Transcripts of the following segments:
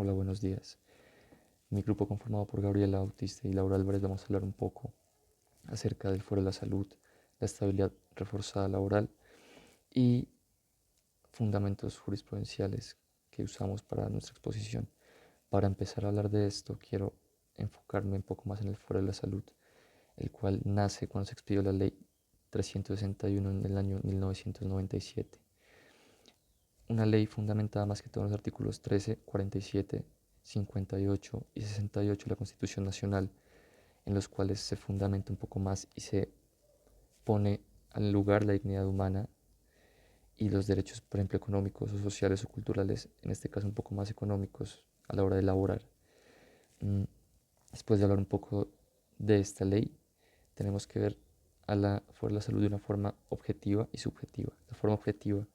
Hola, buenos días. Mi grupo conformado por Gabriela Bautista y Laura Álvarez vamos a hablar un poco acerca del Foro de la Salud, la estabilidad reforzada laboral y fundamentos jurisprudenciales que usamos para nuestra exposición. Para empezar a hablar de esto, quiero enfocarme un poco más en el Foro de la Salud, el cual nace cuando se expidió la Ley 361 en el año 1997. Una ley fundamentada más que todo en los artículos 13, 47, 58 y 68 de la Constitución Nacional, en los cuales se fundamenta un poco más y se pone al lugar la dignidad humana y los derechos, por ejemplo, económicos o sociales o culturales, en este caso un poco más económicos a la hora de elaborar. Mm, Después de hablar un poco de esta ley, tenemos que ver a la Fuerza de la Salud de una forma objetiva y subjetiva. La forma objetiva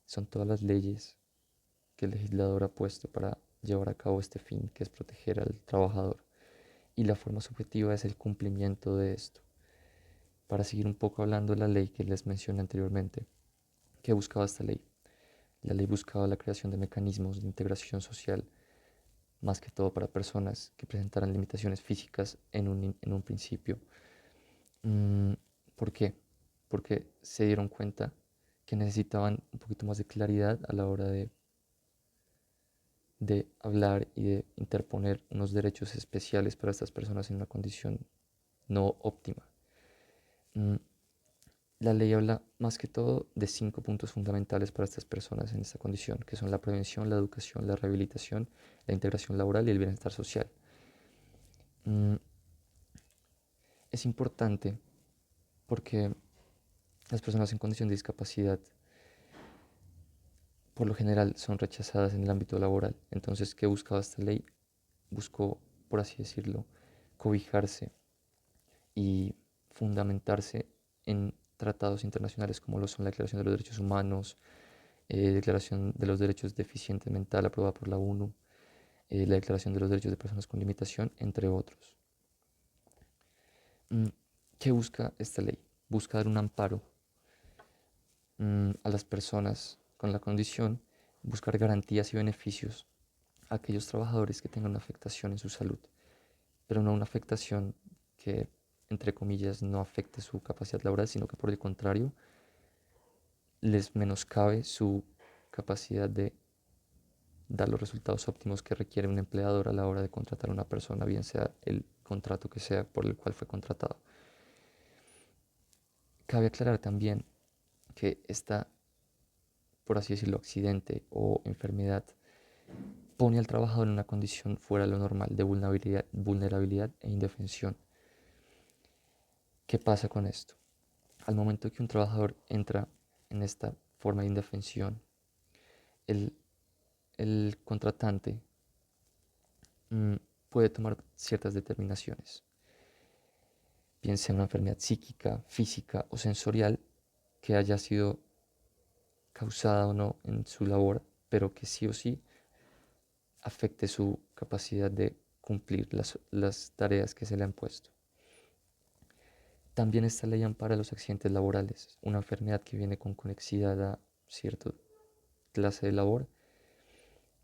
son todas las leyes que el legislador ha puesto para llevar a cabo este fin, que es proteger al trabajador. Y la forma subjetiva es el cumplimiento de esto. Para seguir un poco hablando de la ley que les mencioné anteriormente, ¿qué buscaba esta ley? La ley buscaba la creación de mecanismos de integración social, más que todo para personas que presentaran limitaciones físicas en un principio. Mm, ¿Por qué? Porque se dieron cuenta que necesitaban un poquito más de claridad a la hora de hablar y de interponer unos derechos especiales para estas personas en una condición no óptima. Mm, La ley habla más que todo de 5 puntos fundamentales para estas personas en esta condición, que son la prevención, la educación, la rehabilitación, la integración laboral y el bienestar social. Mm, Es importante porque las personas en condición de discapacidad por lo general son rechazadas en el ámbito laboral. Entonces, ¿qué buscaba esta ley? Buscó, por así decirlo, cobijarse y fundamentarse en tratados internacionales como lo son la Declaración de los Derechos Humanos, Declaración de los Derechos de Deficiente Mental aprobada por la ONU, la Declaración de los Derechos de Personas con Limitación, entre otros. Mm, ¿Qué busca esta ley? Busca dar un amparo a las personas con la condición, buscar garantías y beneficios a aquellos trabajadores que tengan una afectación en su salud, pero no una afectación que, entre comillas, no afecte su capacidad laboral, sino que por el contrario, les menoscabe su capacidad de dar los resultados óptimos que requiere un empleador a la hora de contratar a una persona, bien sea el contrato que sea por el cual fue contratado. Cabe aclarar también que esta, por así decirlo, accidente o enfermedad pone al trabajador en una condición fuera de lo normal de vulnerabilidad e indefensión. ¿Qué pasa con esto? Al momento que un trabajador entra en esta forma de indefensión, el, el contratante mm, puede tomar ciertas determinaciones, bien sea una enfermedad psíquica, física o sensorial que haya sido causada o no en su labor, pero que sí o sí afecte su capacidad de cumplir las tareas que se le han puesto. También esta ley ampara los accidentes laborales, una enfermedad que viene con conexidad a cierta clase de labor,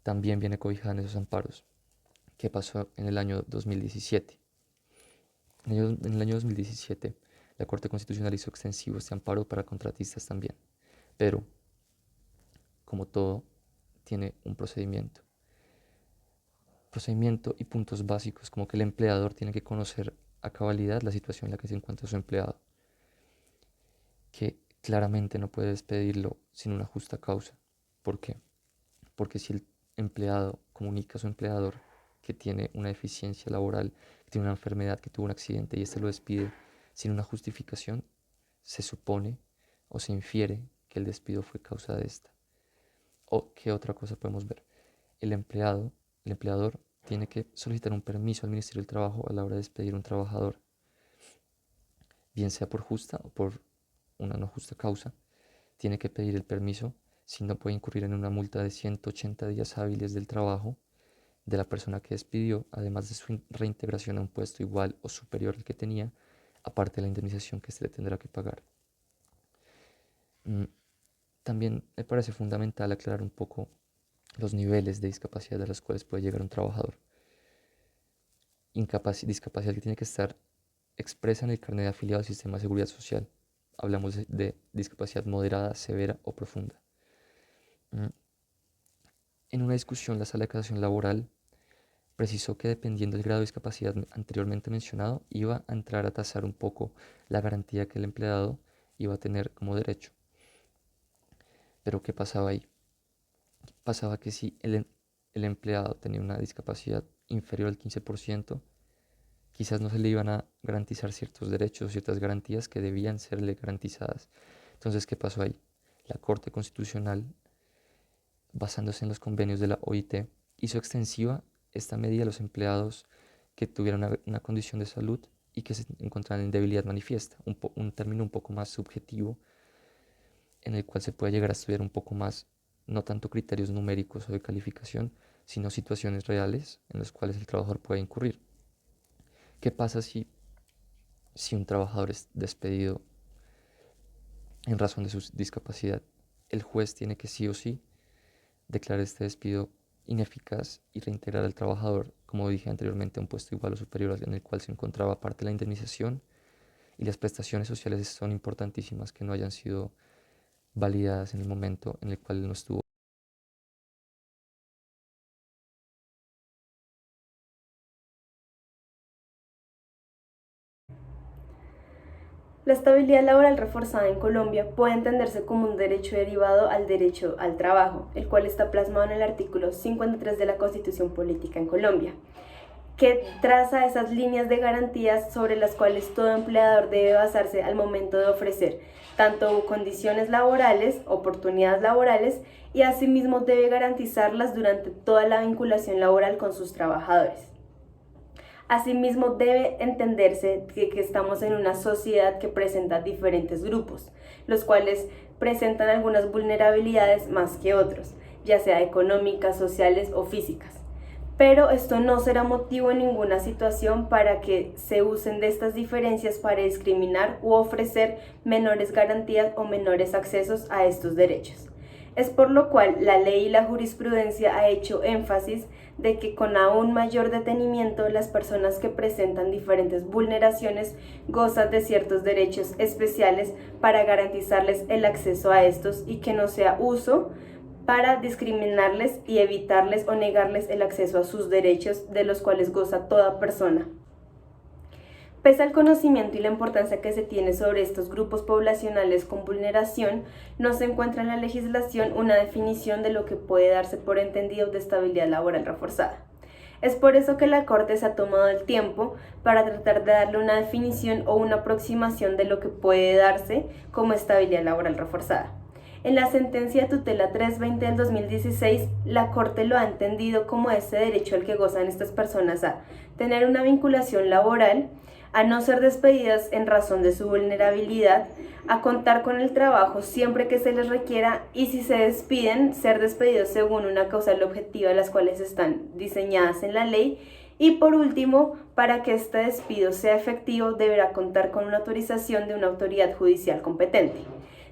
también viene cobijada en esos amparos. ¿Qué pasó en el año 2017? En el año 2017, la Corte Constitucional hizo extensivo este amparo para contratistas también, pero, como todo, tiene un procedimiento y puntos básicos, como que el empleador tiene que conocer a cabalidad la situación en la que se encuentra su empleado, que claramente no puede despedirlo sin una justa causa. ¿Por qué? Porque si el empleado comunica a su empleador que tiene una deficiencia laboral, que tiene una enfermedad, que tuvo un accidente y éste lo despide sin una justificación, se supone o se infiere que el despido fue causa de esta. ¿O qué otra cosa podemos ver? El empleado, el empleador tiene que solicitar un permiso al Ministerio del Trabajo a la hora de despedir a un trabajador, bien sea por justa o por una no justa causa. Tiene que pedir el permiso, si no puede incurrir en una multa de 180 días hábiles del trabajo de la persona que despidió, además de su reintegración a un puesto igual o superior al que tenía, aparte de la indemnización que se le tendrá que pagar. Mm, También me parece fundamental aclarar un poco los niveles de discapacidad a los cuales puede llegar un trabajador. Discapacidad que tiene que estar expresa en el carnet de afiliado al sistema de seguridad social. Hablamos de discapacidad moderada, severa o profunda. Mm. En una discusión, la Sala de Casación Laboral precisó que dependiendo del grado de discapacidad anteriormente mencionado, iba a entrar a tasar un poco la garantía que el empleado iba a tener como derecho. Pero ¿qué pasaba ahí? Pasaba que si el empleado tenía una discapacidad inferior al 15%, quizás no se le iban a garantizar ciertos derechos, ciertas garantías que debían serle garantizadas. Entonces, ¿qué pasó ahí? La Corte Constitucional, basándose en los convenios de la OIT, hizo extensiva esta medida a los empleados que tuvieran una condición de salud y que se encontraran en debilidad manifiesta, un término un poco más subjetivo en el cual se puede llegar a estudiar un poco más, no tanto criterios numéricos o de calificación, sino situaciones reales en las cuales el trabajador puede incurrir. ¿Qué pasa si un trabajador es despedido en razón de su discapacidad? El juez tiene que sí o sí declarar este despido ineficaz y reintegrar al trabajador, como dije anteriormente, a un puesto igual o superior al en el cual se encontraba. Aparte, la indemnización y las prestaciones sociales son importantísimas que no hayan sido validadas en el momento en el cual no estuvo. La estabilidad laboral reforzada en Colombia puede entenderse como un derecho derivado al derecho al trabajo, el cual está plasmado en el artículo 53 de la Constitución Política en Colombia, que traza esas líneas de garantías sobre las cuales todo empleador debe basarse al momento de ofrecer tanto condiciones laborales, oportunidades laborales, y asimismo debe garantizarlas durante toda la vinculación laboral con sus trabajadores. Asimismo, debe entenderse que estamos en una sociedad que presenta diferentes grupos, los cuales presentan algunas vulnerabilidades más que otros, ya sea económicas, sociales o físicas. Pero esto no será motivo en ninguna situación para que se usen de estas diferencias para discriminar u ofrecer menores garantías o menores accesos a estos derechos. Es por lo cual la ley y la jurisprudencia ha hecho énfasis de que con aún mayor detenimiento las personas que presentan diferentes vulneraciones gozan de ciertos derechos especiales para garantizarles el acceso a estos y que no sea uso para discriminarles y evitarles o negarles el acceso a sus derechos de los cuales goza toda persona. Pese al conocimiento y la importancia que se tiene sobre estos grupos poblacionales con vulneración, no se encuentra en la legislación una definición de lo que puede darse por entendido de estabilidad laboral reforzada. Es por eso que la Corte se ha tomado el tiempo para tratar de darle una definición o una aproximación de lo que puede darse como estabilidad laboral reforzada. En la sentencia de tutela 320 del 2016, la Corte lo ha entendido como ese derecho al que gozan estas personas a tener una vinculación laboral, a no ser despedidas en razón de su vulnerabilidad, a contar con el trabajo siempre que se les requiera y si se despiden, ser despedidos según una causal objetiva de las cuales están diseñadas en la ley. Y por último, para que este despido sea efectivo, deberá contar con una autorización de una autoridad judicial competente.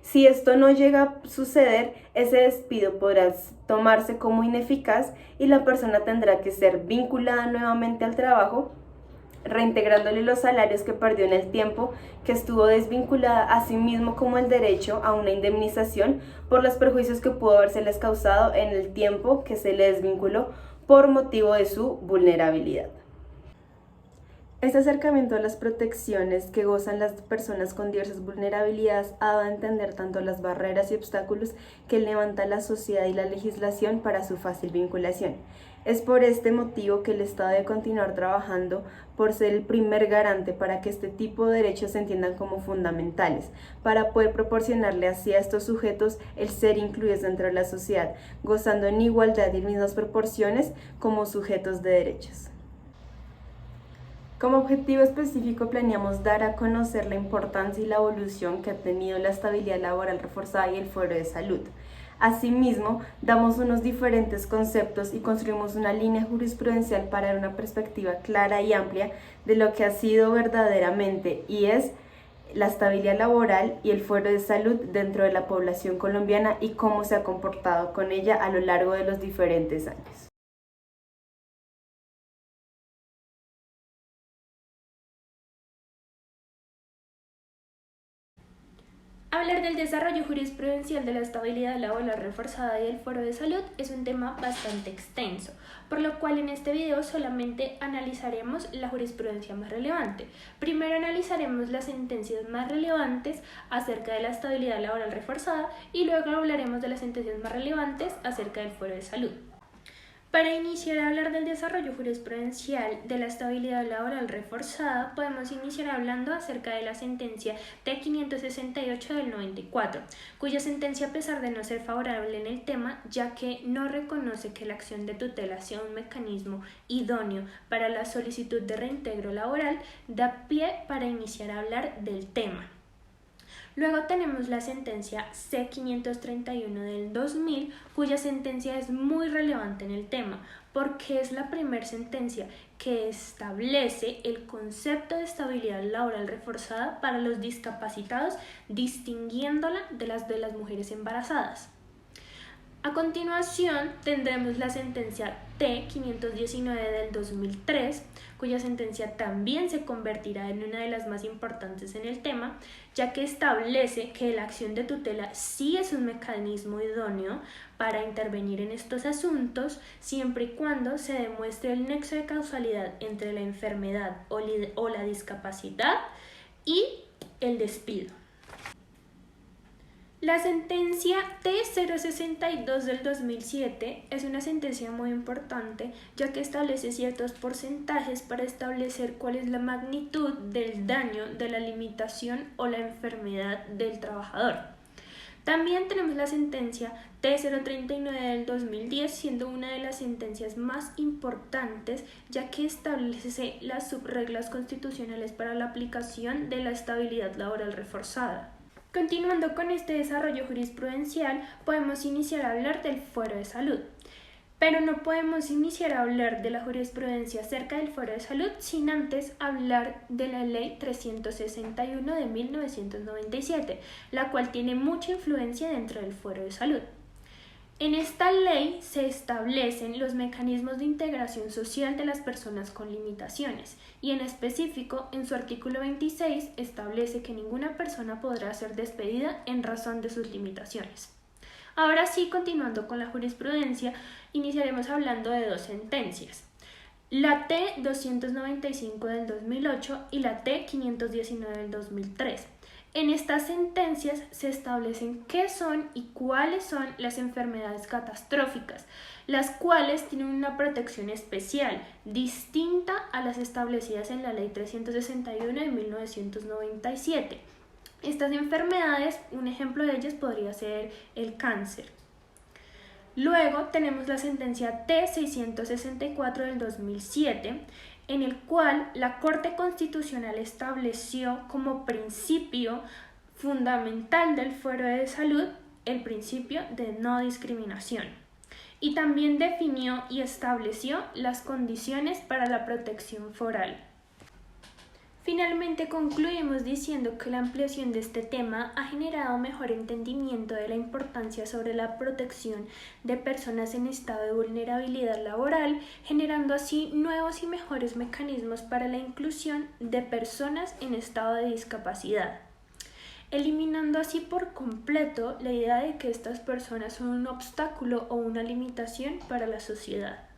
Si esto no llega a suceder, ese despido podrá tomarse como ineficaz y la persona tendrá que ser vinculada nuevamente al trabajo, reintegrándole los salarios que perdió en el tiempo que estuvo desvinculada, así mismo como el derecho a una indemnización por los perjuicios que pudo habérseles causado en el tiempo que se le desvinculó por motivo de su vulnerabilidad. Este acercamiento a las protecciones que gozan las personas con diversas vulnerabilidades ha dado a entender tanto las barreras y obstáculos que levanta la sociedad y la legislación para su fácil vinculación. Es por este motivo que el Estado debe continuar trabajando por ser el primer garante para que este tipo de derechos se entiendan como fundamentales, para poder proporcionarle así a estos sujetos el ser incluidos dentro de la sociedad, gozando en igualdad y mismas proporciones como sujetos de derechos. Como objetivo específico planeamos dar a conocer la importancia y la evolución que ha tenido la estabilidad laboral reforzada y el Foro de Salud. Asimismo, damos unos diferentes conceptos y construimos una línea jurisprudencial para dar una perspectiva clara y amplia de lo que ha sido verdaderamente y es la estabilidad laboral y el fuero de salud dentro de la población colombiana y cómo se ha comportado con ella a lo largo de los diferentes años. Hablar del desarrollo jurisprudencial de la estabilidad laboral reforzada y el fuero de salud es un tema bastante extenso, por lo cual en este video solamente analizaremos la jurisprudencia más relevante. Primero analizaremos las sentencias más relevantes acerca de la estabilidad laboral reforzada y luego hablaremos de las sentencias más relevantes acerca del fuero de salud. Para iniciar a hablar del desarrollo jurisprudencial de la estabilidad laboral reforzada, podemos iniciar hablando acerca de la sentencia T568 del 94, cuya sentencia, a pesar de no ser favorable en el tema, ya que no reconoce que la acción de tutela sea un mecanismo idóneo para la solicitud de reintegro laboral, da pie para iniciar a hablar del tema. Luego tenemos la sentencia C531 del 2000, cuya sentencia es muy relevante en el tema, porque es la primera sentencia que establece el concepto de estabilidad laboral reforzada para los discapacitados, distinguiéndola de las mujeres embarazadas. A continuación tendremos la sentencia T519 del 2003, cuya sentencia también se convertirá en una de las más importantes en el tema, ya que establece que la acción de tutela sí es un mecanismo idóneo para intervenir en estos asuntos, siempre y cuando se demuestre el nexo de causalidad entre la enfermedad o la discapacidad y el despido. La sentencia T062 del 2007 es una sentencia muy importante, ya que establece ciertos porcentajes para establecer cuál es la magnitud del daño de la limitación o la enfermedad del trabajador. También tenemos la sentencia T039 del 2010, siendo una de las sentencias más importantes, ya que establece las subreglas constitucionales para la aplicación de la estabilidad laboral reforzada. Continuando con este desarrollo jurisprudencial, podemos iniciar a hablar del fuero de salud. Pero no podemos iniciar a hablar de la jurisprudencia acerca del fuero de salud sin antes hablar de la Ley 361 de 1997, la cual tiene mucha influencia dentro del fuero de salud. En esta ley se establecen los mecanismos de integración social de las personas con limitaciones y en específico en su artículo 26 establece que ninguna persona podrá ser despedida en razón de sus limitaciones. Ahora sí, continuando con la jurisprudencia, iniciaremos hablando de dos sentencias, la T295 del 2008 y la T519 del 2003. En estas sentencias se establecen qué son y cuáles son las enfermedades catastróficas, las cuales tienen una protección especial, distinta a las establecidas en la Ley 361 de 1997. Estas enfermedades, un ejemplo de ellas podría ser el cáncer. Luego tenemos la sentencia T664 del 2007, en el cual la Corte Constitucional estableció como principio fundamental del fuero de salud el principio de no discriminación y también definió y estableció las condiciones para la protección foral. Finalmente concluimos diciendo que la ampliación de este tema ha generado mejor entendimiento de la importancia sobre la protección de personas en estado de vulnerabilidad laboral, generando así nuevos y mejores mecanismos para la inclusión de personas en estado de discapacidad, eliminando así por completo la idea de que estas personas son un obstáculo o una limitación para la sociedad.